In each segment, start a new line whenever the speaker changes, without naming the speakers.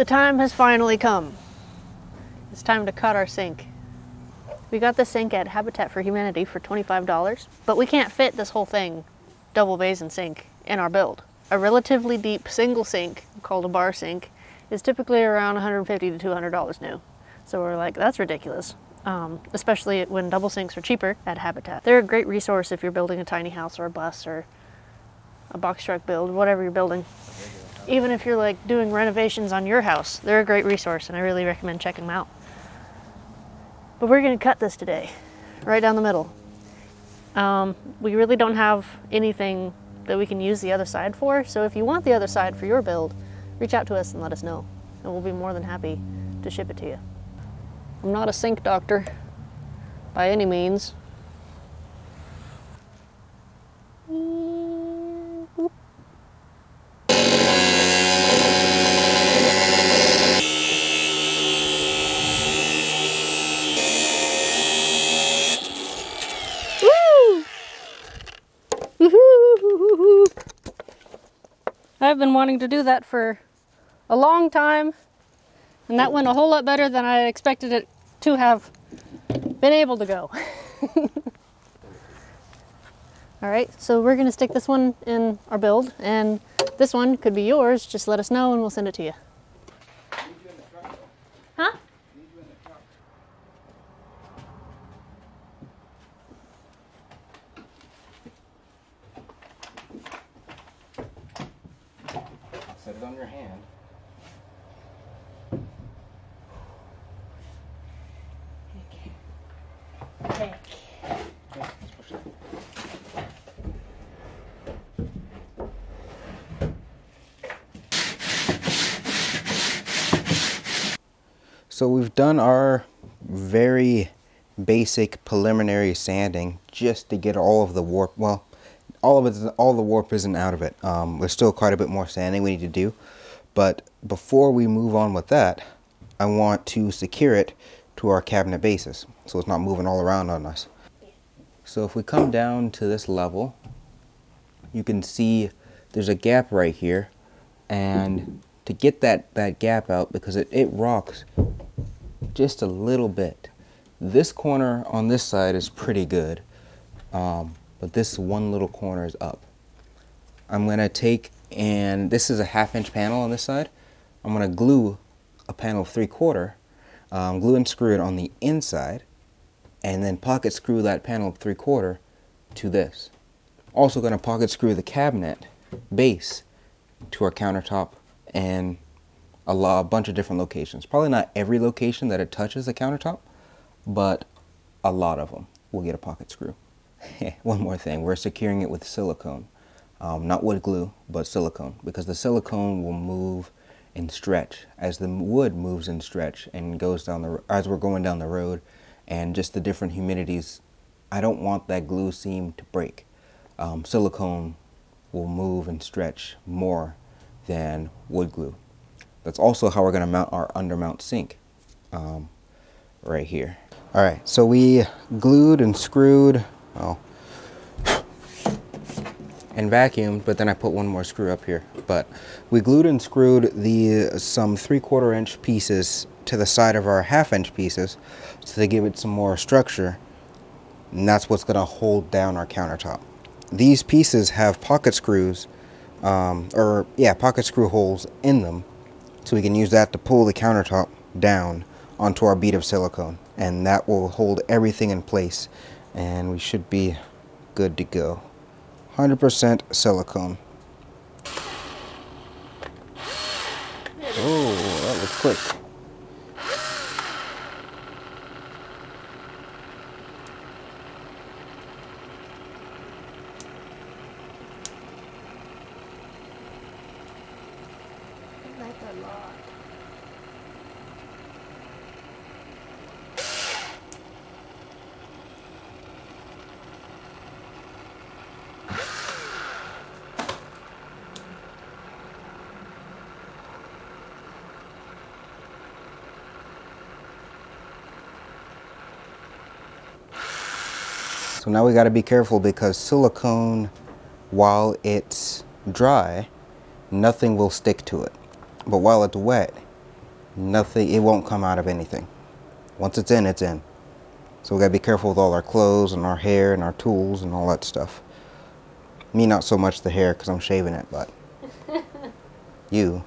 time has finally come. It's time to cut our sink. We got the sink at Habitat for Humanity for $25, but we can't fit this whole thing, double basin sink, in our build. A relatively deep single sink, called a bar sink, is typically around $150 to $200 new. So we're like, that's ridiculous. Especially when double sinks are cheaper at Habitat. They're a great resource if you're building a tiny house or a bus or a box truck build, whatever you're building. Even if you're like doing renovations on your house, they're a great resource and I really recommend checking them out. But we're gonna cut this today, right down the middle. We really don't have anything that we can use the other side for, so if you want the other side for your build, reach out to us and let us know, and we'll be more than happy to ship it to you. I'm not a sink doctor, by any means. I've been wanting to do that for a long time, and that went a whole lot better than I expected it to have been able to go. All right, so we're gonna stick this one in our build, and this one could be yours. Just let us know and we'll send it to you. Huh?
Set it on your hand.
Okay.
So we've done our very basic preliminary sanding just to get all of the warp, well, all the warp isn't out of it. There's still quite a bit more sanding we need to do. But before we move on with that, I want to secure it to our cabinet bases so it's not moving all around on us. So if we come down to this level, you can see there's a gap right here, and to get that gap out, because it rocks just a little bit. This corner on this side is pretty good, but this one little corner is up. I'm gonna take, and this is a 1/2 inch panel on this side. I'm gonna glue a panel of 3/4, glue and screw it on the inside, and then pocket screw that panel of 3/4 to this. Also gonna pocket screw the cabinet base to our countertop and a bunch of different locations. Probably not every location that it touches the countertop, but a lot of them will get a pocket screw. One more thing, we're securing it with silicone. Not wood glue, but silicone, because the silicone will move and stretch as the wood moves and stretch and goes down as we're going down the road, and just the different humidities. I don't want that glue seam to break. Silicone will move and stretch more than wood glue. That's also how we're going to mount our undermount sink, right here. All right, so we glued and screwed, and vacuumed, but then I put one more screw up here. But we glued and screwed some 3/4 inch pieces to the side of our 1/2 inch pieces to give it some more structure, and that's what's going to hold down our countertop. These pieces have pocket screws, pocket screw holes in them, so we can use that to pull the countertop down onto our bead of silicone, and that will hold everything in place, and we should be good to go. 100% silicone. Oh, that was quick.
That's a lot.
So now we got to be careful, because silicone, while it's dry, nothing will stick to it. But while it's wet, nothing, it won't come out of anything. Once it's in, it's in. So we gotta be careful with all our clothes and our hair and our tools and all that stuff. Me, not so much the hair because I'm shaving it, but you.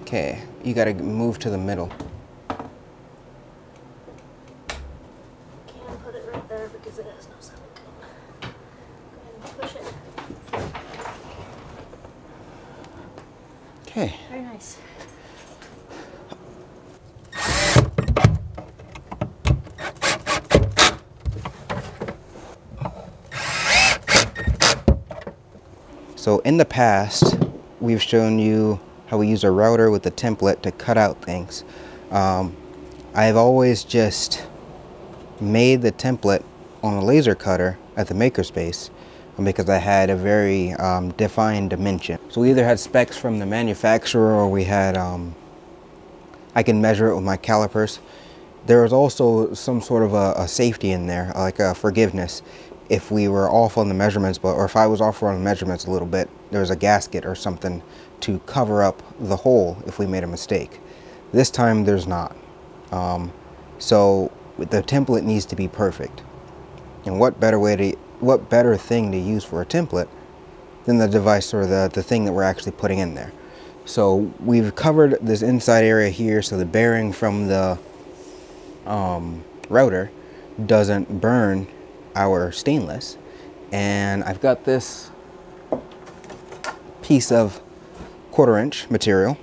Okay, you gotta move to the middle.
Can't put it right there because it has no silicone. Go ahead and push it.
Okay.
Very nice.
So in the past, we've shown you how we use a router with a template to cut out things. I've always just made the template on a laser cutter at the makerspace because I had a very defined dimension. So we either had specs from the manufacturer or we had, I can measure it with my calipers. There was also some sort of a safety in there, like a forgiveness. If we were off on the measurements, or if I was off on the measurements a little bit, there was a gasket or something to cover up the hole if we made a mistake. This time there's not. So the template needs to be perfect. And what better thing to use for a template than the device or the thing that we're actually putting in there. So we've covered this inside area here so the bearing from the router doesn't burn our stainless. And I've got this piece of 1/4 inch material.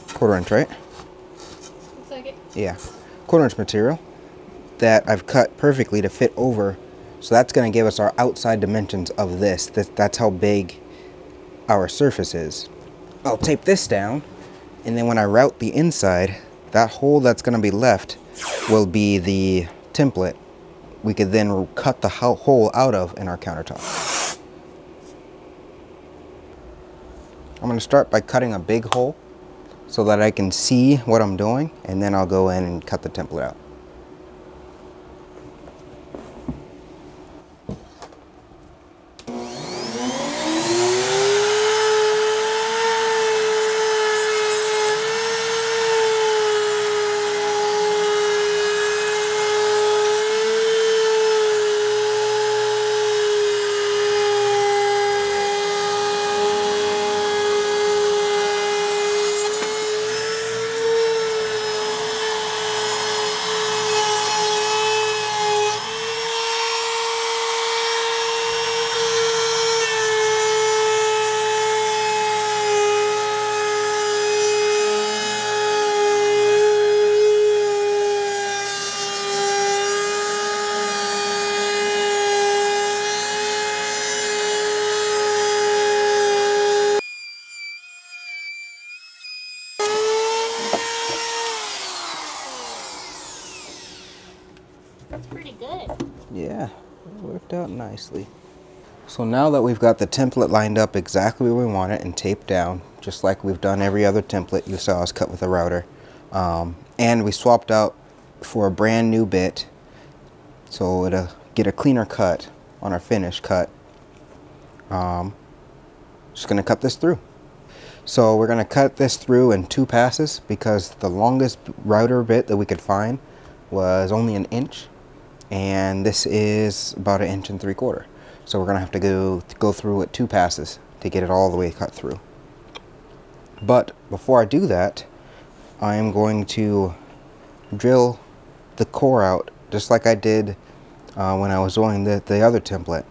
1/4 inch, right?
Looks like it.
Yeah, 1/4 inch material that I've cut perfectly to fit over. So that's going to give us our outside dimensions of this. That's how big our surface is. I'll tape this down, and then when I route the inside, that hole that's going to be left will be the template we could then cut the hole out of in our countertop. I'm going to start by cutting a big hole so that I can see what I'm doing, and then I'll go in and cut the template out.
That's pretty good.
Yeah, it worked out nicely. So now that we've got the template lined up exactly where we want it and taped down, just like we've done every other template you saw us cut with a router, and we swapped out for a brand new bit, so it'll get a cleaner cut on our finished cut. Just gonna cut this through. So we're gonna cut this through in 2 passes because the longest router bit that we could find was only 1 inch, and this is about 1 3/4 inches. So we're gonna have to go through it 2 passes to get it all the way cut through. But before I do that, I am going to drill the core out just like I did when I was doing the other template.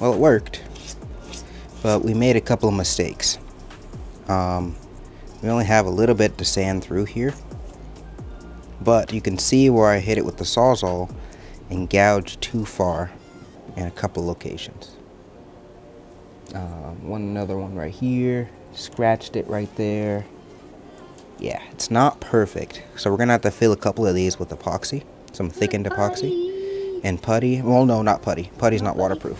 Well, it worked, but we made a couple of mistakes. We only have a little bit to sand through here, but you can see where I hit it with the Sawzall and gouged too far in a couple locations. Another one right here, scratched it right there. Yeah, it's not perfect, so we're gonna have to fill a couple of these with epoxy, some thickened epoxy, and putty. Well, no, not putty. Putty's not waterproof,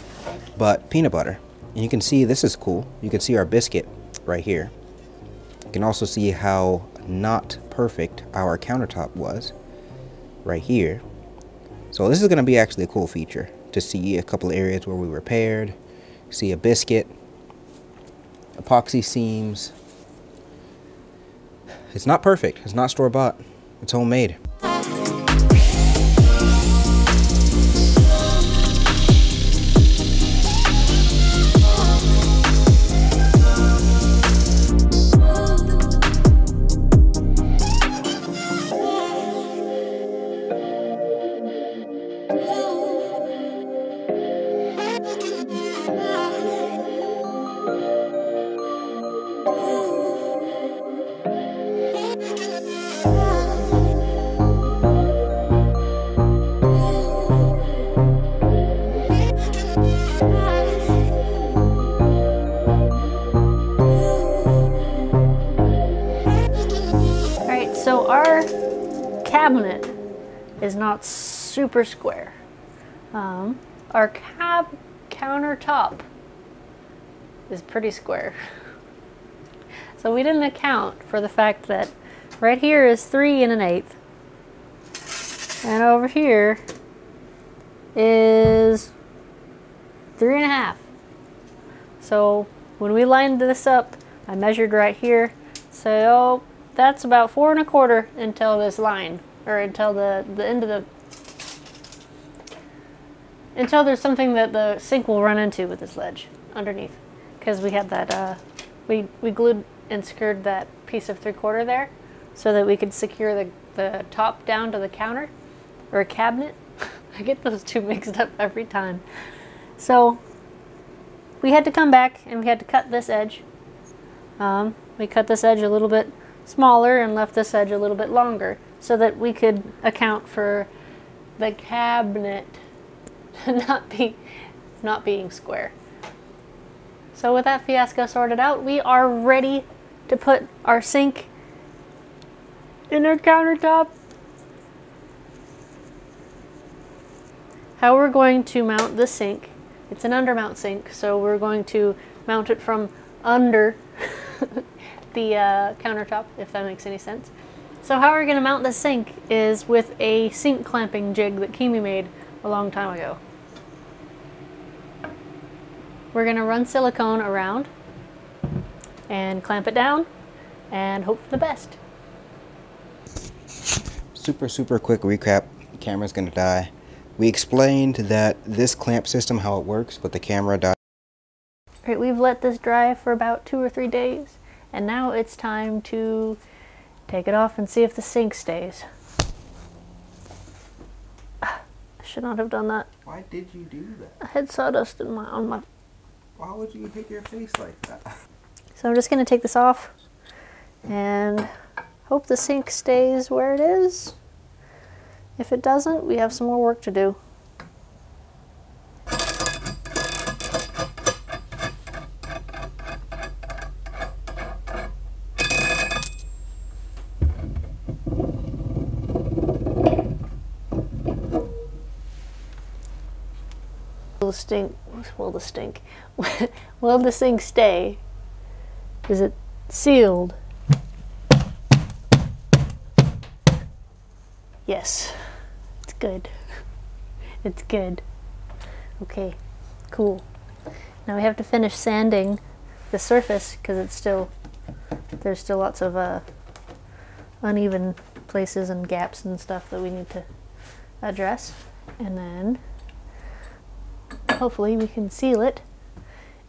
but peanut butter. And you can see, this is cool, you can see our biscuit right here. You can also see how not perfect our countertop was right here. So this is going to be actually a cool feature to see a couple of areas where we repaired, see a biscuit, epoxy seams. It's not perfect, it's not store-bought, it's homemade.
So our cabinet is not super square. Our countertop is pretty square. So we didn't account for the fact that right here is 3 1/8, and over here is 3 1/2. So when we lined this up, I measured right here, so that's about 4 1/4 until this line, or until the end of the, until there's something that the sink will run into with this ledge underneath, because we had that we glued and secured that piece of 3/4 there so that we could secure the top down to the counter or cabinet. I get those two mixed up every time. So we had to come back and we had to cut this edge. We cut this edge a little bit smaller and left this edge a little bit longer so that we could account for the cabinet not being square. So with that fiasco sorted out, we are ready to put our sink in our countertop. How we're going to mount the sink, it's an undermount sink, so we're going to mount it from under the countertop, if that makes any sense. So how we're going to mount the sink is with a sink clamping jig that Kimi made a long time ago. We're going to run silicone around and clamp it down and hope for the best.
Super quick recap. The camera's going to die. We explained that this clamp system, how it works, but the camera died.
Alright, we've let this dry for about 2 or 3 days, and now it's time to take it off and see if the sink stays. I should not have done that.
Why did you do that?
I had sawdust on my...
Why would you hit your face like that?
So I'm just going to take this off and hope the sink stays where it is. If it doesn't, we have some more work to do. Will the sink stay? Is it sealed? Yes, it's good. It's good. Okay, cool. Now we have to finish sanding the surface because there's still lots of uneven places and gaps and stuff that we need to address, and then hopefully we can seal it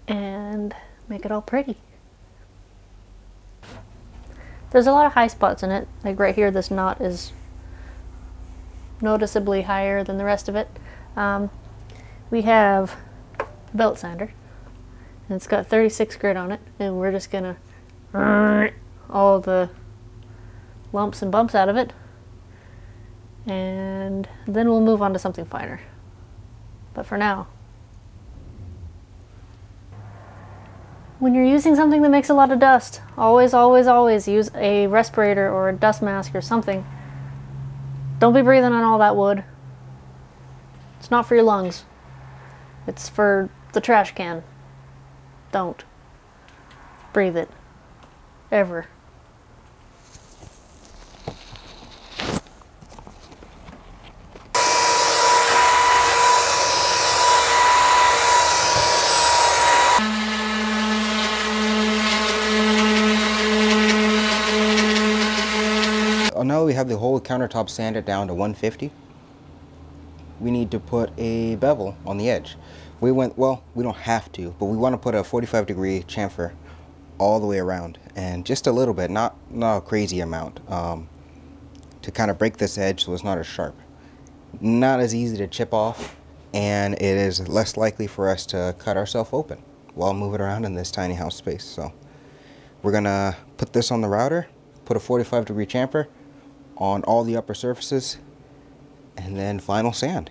and make it all pretty. There's a lot of high spots in it. Like right here, this knot is noticeably higher than the rest of it. We have belt sander. And it's got 36 grit on it, and we're just gonna all the lumps and bumps out of it, and then we'll move on to something finer. But for now, when you're using something that makes a lot of dust, always, always, always use a respirator or a dust mask or something. Don't be breathing on all that wood. It's not for your lungs. It's for the trash can. Don't breathe it. Ever.
Now we have the whole countertop sanded down to 150. We need to put a bevel on the edge. Well, we don't have to, but we want to put a 45-degree chamfer all the way around, and just a little bit, not a crazy amount, to kind of break this edge so it's not as sharp. Not as easy to chip off, and it is less likely for us to cut ourselves open while moving around in this tiny house space. So we're gonna put this on the router, put a 45-degree chamfer on all the upper surfaces, and then final sand.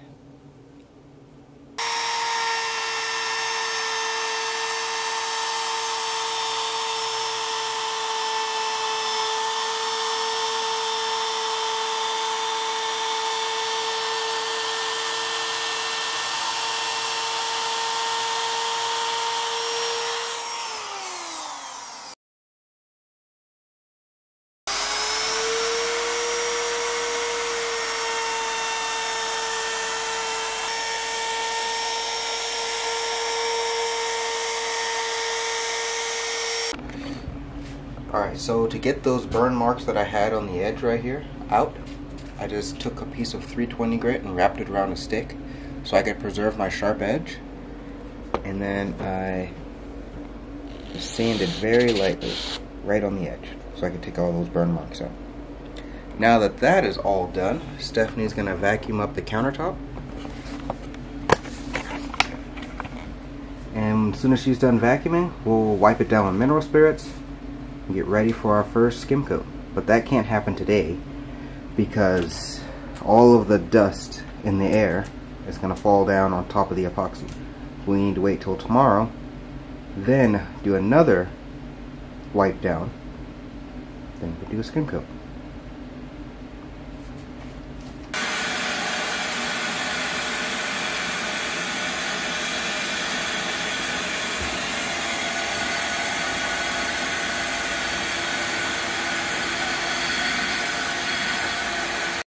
Alright, so to get those burn marks that I had on the edge right here out, I just took a piece of 320 grit and wrapped it around a stick so I could preserve my sharp edge. And then I just sanded very lightly right on the edge so I could take all those burn marks out. Now that that is all done, Stephanie's going to vacuum up the countertop. And as soon as she's done vacuuming, we'll wipe it down with mineral spirits and get ready for our first skim coat. But that can't happen today because all of the dust in the air is going to fall down on top of the epoxy. We need to wait till tomorrow, then do another wipe down, then we'll do a skim coat.